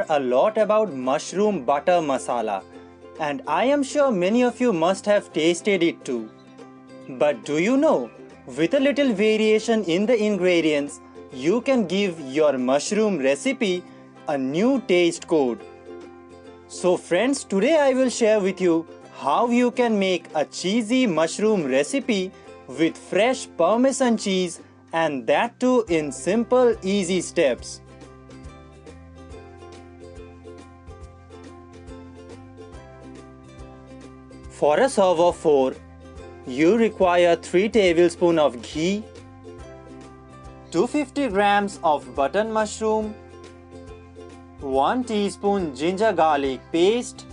hear a lot about mushroom butter masala, and I am sure many of you must have tasted it too. But do you know, with a little variation in the ingredients, you can give your mushroom recipe a new taste code. So friends, today I will share with you how you can make a cheesy mushroom recipe with fresh parmesan cheese, and that too in simple, easy steps. For a serve of 4, you require 3 tablespoons of ghee, 250 grams of button mushroom, 1 teaspoon ginger garlic paste,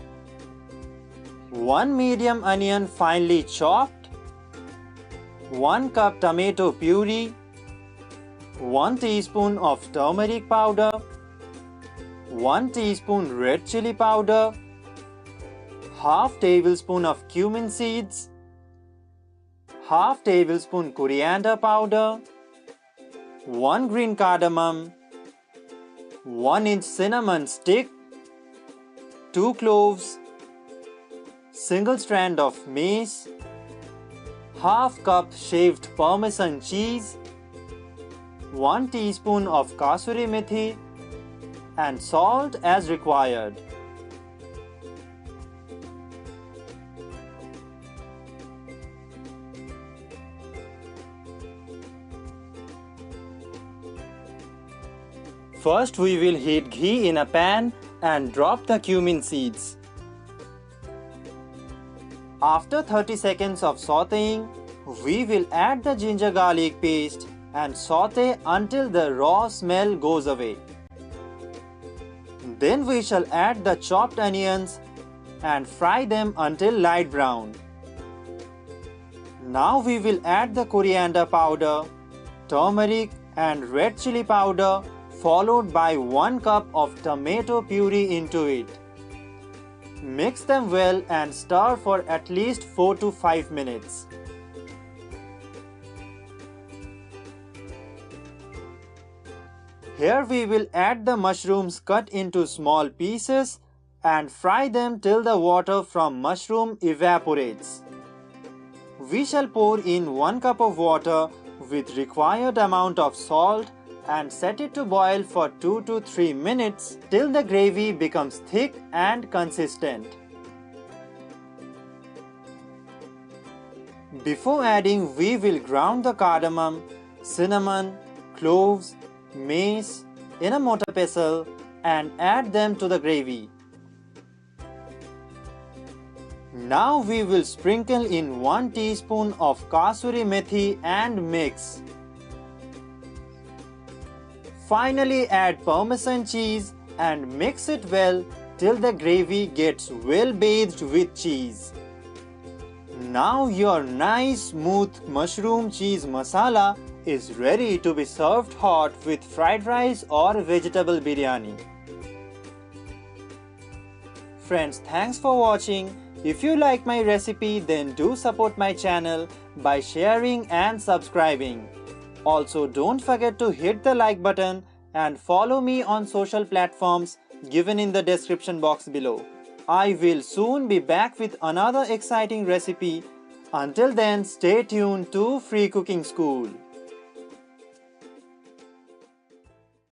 1 medium onion finely chopped, 1 cup tomato puree, 1 teaspoon of turmeric powder, 1 teaspoon red chilli powder, half tablespoon of cumin seeds, half tablespoon coriander powder, 1 green cardamom, 1-inch cinnamon stick, 2 cloves, single strand of mace, half cup shaved parmesan cheese, 1 teaspoon of kasuri methi, and salt as required. First, we will heat ghee in a pan and drop the cumin seeds. After 30 seconds of sauteing, we will add the ginger garlic paste and saute until the raw smell goes away. Then we shall add the chopped onions and fry them until light brown. Now we will add the coriander powder, turmeric and red chili powder, followed by 1 cup of tomato puree into it. Mix them well and stir for at least 4 to 5 minutes. Here we will add the mushrooms cut into small pieces and fry them till the water from mushroom evaporates. We shall pour in 1 cup of water with required amount of salt and set it to boil for 2 to 3 minutes till the gravy becomes thick and consistent. Before adding, we will ground the cardamom, cinnamon, cloves, mace in a mortar pestle and add them to the gravy. Now we will sprinkle in 1 teaspoon of kasuri methi and mix. Finally, add parmesan cheese and mix it well till the gravy gets well bathed with cheese. Now your nice smooth mushroom cheese masala is ready to be served hot with fried rice or vegetable biryani. Friends, thanks for watching. If you like my recipe, then do support my channel by sharing and subscribing. Also, don't forget to hit the like button and follow me on social platforms given in the description box below. I will soon be back with another exciting recipe. Until then, stay tuned to Free Cooking School.